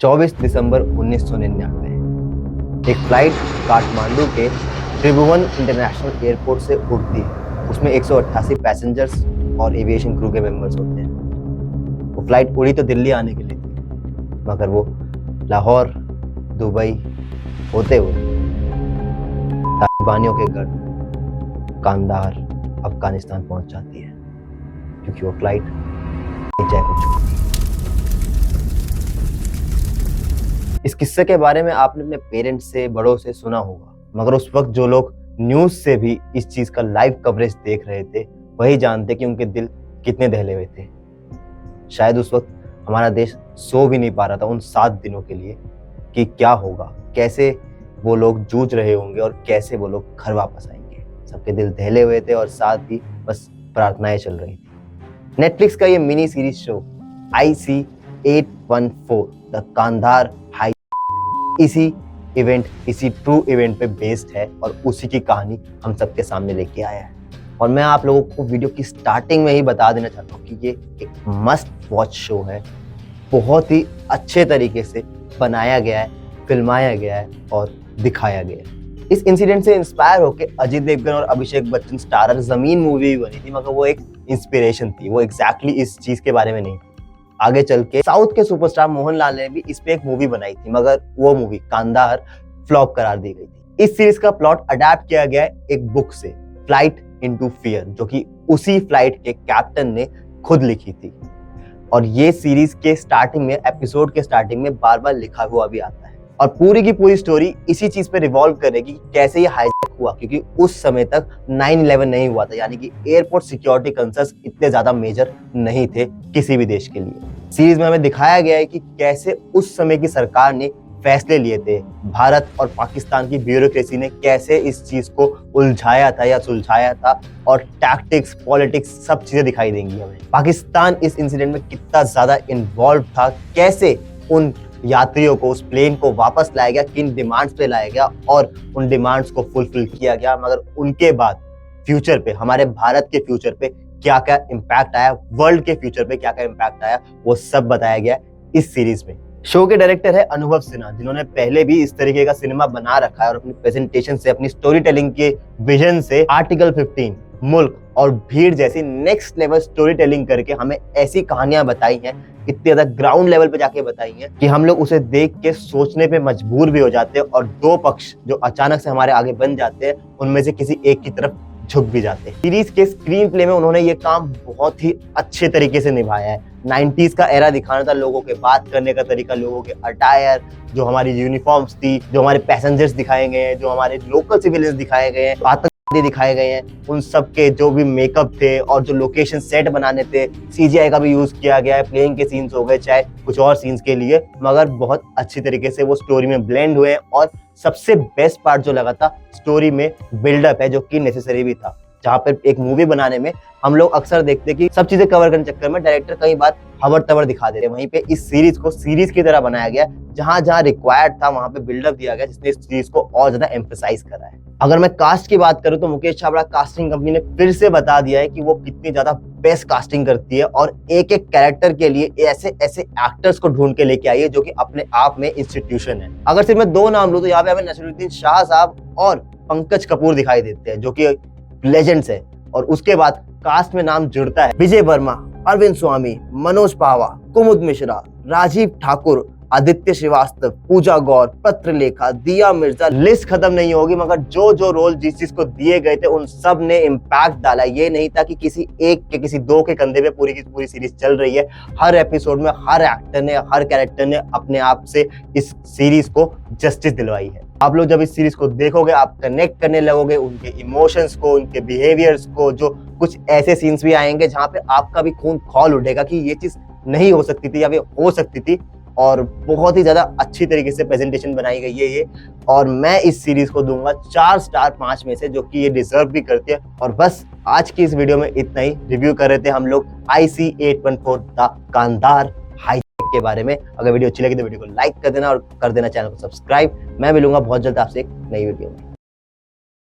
24 दिसंबर 1999 एक फ्लाइट काठमांडू के त्रिभुवन international airport से उड़ती है। उसमें 188 पैसेंजर्स और एविएशन क्रू के मेंबर्स होते हैं। वो फ्लाइट उड़ी तो दिल्ली आने के लिए थी, मगर वो लाहौर, दुबई होते हुए तालिबानियों के गढ़ कांधार, अफगानिस्तान पहुंच जाती है, क्योंकि वो फ्लाइट हिजैक हो चुकी थी। इस किस्से के बारे में आपने अपने पेरेंट्स से, बड़ों से सुना होगा, मगर उस वक्त जो लोग न्यूज से भी इस चीज का लाइव कवरेज देख रहे थे वही जानते कि उनके दिल कितने दहले हुए थे। शायद उस वक्त हमारा देश सो भी नहीं पा रहा था उन 7 दिनों के लिए कि क्या होगा, कैसे वो लोग जूझ रहे होंगे और कैसे वो लोग घर वापस आएंगे। सबके दिल दहले हुए थे और साथ ही बस प्रार्थनाएं चल रही थी। नेटफ्लिक्स का ये mini series show IC-814 the Kandahar high इसी ट्रू इवेंट पे बेस्ड है और उसी की कहानी हम सबके सामने लेके आया है। और मैं आप लोगों को वीडियो की स्टार्टिंग में ही बता देना चाहता हूँ कि ये एक मस्ट वॉच शो है। बहुत ही अच्छे तरीके से बनाया गया है, फिल्माया गया है और दिखाया गया है। इस इंसिडेंट से इंस्पायर होकर अजय देवगन और अभिषेक बच्चन स्टारर जमीन मूवी भी बनी थी, मगर वो एक इंस्पिरेशन थी, वो एग्जैक्टली इस चीज के बारे में नहीं थी। आगे चल के साउथ के सुपरस्टार मोहनलाल ने भी इस पे एक मूवी बनाई थी, मगर वो मूवी कांधार फ्लॉप करार दी गई थी। इस सीरीज का प्लॉट अडैप्ट किया गया है एक बुक से, फ्लाइट इनटू फियर, जो कि उसी फ्लाइट के कैप्टन ने खुद लिखी थी। और ये सीरीज के स्टार्टिंग में, एपिसोड के स्टार्टिंग में बार बार लिखा हुआ भी आता है। और पूरी की पूरी स्टोरी इसी चीज पे रिवॉल्व करेगी कैसे ये हाईजैक हुआ, क्योंकि उस समय तक 9/11 नहीं हुआ था, यानी कि एयरपोर्ट सिक्योरिटी कंसर्न्स इतने ज्यादा मेजर नहीं थे किसी भी देश के लिए। सीरीज में हमें दिखाया गया है कि कैसे उस समय की सरकार ने फैसले लिए थे, भारत और पाकिस्तान की ब्यूरोक्रेसी ने कैसे इस चीज को उलझाया था या सुलझाया था, और टैक्टिक्स, पॉलिटिक्स सब चीजें दिखाई देंगी हमें। पाकिस्तान इस इंसिडेंट में कितना ज्यादा इन्वॉल्व था, कैसे उन यात्रियों को, उस प्लेन को वापस लाया गया, किन डिमांड्स पे लाया गया और उन डिमांड्स को फुलफिल किया गया, मगर उनके बाद फ्यूचर पे, हमारे भारत के फ्यूचर पे क्या क्या इम्पैक्ट आया, वर्ल्ड के फ्यूचर पे क्या क्या इम्पैक्ट आया, वो सब बताया गया इस सीरीज में। शो के डायरेक्टर है अनुभव सिन्हा, जिन्होंने पहले भी इस तरीके का सिनेमा बना रखा है और अपनी प्रेजेंटेशन से, अपनी स्टोरी टेलिंग के विजन से आर्टिकल 15, मुल्क और भीड़ जैसी नेक्स्ट लेवल स्टोरी टेलिंग करके हमें ऐसी कहानियां बताई हैं, इतनी ज्यादा ग्राउंड लेवल पे जाके बताई हैं कि हम लोग उसे देख के सोचने पे मजबूर भी हो जाते हैं, और दो पक्ष जो अचानक से हमारे आगे बन जाते हैं उनमें से किसी एक की तरफ झुक भी जाते हैं। सीरीज के स्क्रीन प्ले में उन्होंने ये काम बहुत ही अच्छे तरीके से निभाया है। 90s का एरा दिखाना था, लोगों के बात करने का तरीका, लोगों के अटायर, जो हमारी यूनिफॉर्म्स थी, जो हमारे पैसेंजर्स दिखाए गए हैं, जो हमारे लोकल सिविलियंस दिखाए गए हैं, आतंकवादी दिखाए गए हैं, उन सब के जो भी मेकअप थे और जो लोकेशन सेट बनाने थे, CGI का भी यूज किया गया है। प्लेइंग के सीन्स हो गए, चाहे कुछ और सीन्स के लिए, मगर बहुत अच्छी तरीके से वो स्टोरी में ब्लेंड हुए। और सबसे बेस्ट पार्ट जो लगा था, स्टोरी में बिल्डअप है, जो कि नेसेसरी भी था। जहाँ पे एक मूवी बनाने में हम लोग अक्सर देखते हैं कि सब चीजें कवर करने चक्कर में डायरेक्टर कई बार हबर तबर दिखा देते हैं, वहीं पे इस सीरीज को सीरीज की तरह बनाया गया, जहां जहां रिक्वायर्ड था वहां पे बिल्डअप दिया गया, जिसने इस सीरीज को और ज्यादा एम्फसाइज करा है। अगर मैं कास्ट की बात करूं तो मुकेश छाबड़ा कास्टिंग कंपनी ने फिर से बता दिया है कि वो कितनी ज्यादा बेस्ट कास्टिंग करती है, और एक एक कैरेक्टर के लिए ऐसे ऐसे एक्टर्स को ढूंढ के लेके आई है जो कि अपने आप में इंस्टीट्यूशन है। अगर सिर्फ मैं 2 नाम लूं तो यहाँ पे हमें नसीरुद्दीन शाह साहब और पंकज कपूर दिखाई देते हैं, जो कि लेजेंड्स है। और उसके बाद कास्ट में नाम जुड़ता है विजय वर्मा, अरविंद स्वामी, मनोज पावा, कुमुद मिश्रा, राजीव ठाकुर, आदित्य श्रीवास्तव, पूजा गौर, पत्रलेखा, दिया मिर्जा, लिस्ट खत्म नहीं होगी। मगर जो जो रोल जिस चीज को दिए गए थे उन सब ने इम्पैक्ट डाला। ये नहीं था कि किसी एक के, किसी 2 के कंधे पे पूरी की पूरी सीरीज चल रही है। हर एपिसोड में हर एक्टर ने, हर कैरेक्टर ने अपने आप से इस सीरीज को जस्टिस दिलवाई है। आप लोग जब इस सीरीज को देखोगे आप कनेक्ट करने लगोगे उनके इमोशंस को, उनके बिहेवियर्स को। जो कुछ ऐसे सीन्स भी आएंगे जहां पे आपका भी खून खौल उठेगा कि ये चीज नहीं हो सकती थी या फिर हो सकती थी। और बहुत ही ज्यादा अच्छी तरीके से प्रेजेंटेशन बनाई गई है ये। और मैं इस सीरीज को दूंगा 4 स्टार 5 में से, जो कि ये डिजर्व भी करती है। और बस आज की इस वीडियो में इतना ही। रिव्यू कर रहे थे हम लोग IC-814 द कांधार हाईजैक के बारे में। अगर वीडियो अच्छी लगी तो वीडियो को लाइक कर देना और कर देना चैनल को सब्सक्राइब। मैं मिलूंगा बहुत जल्द आपसे एक नई वीडियो में।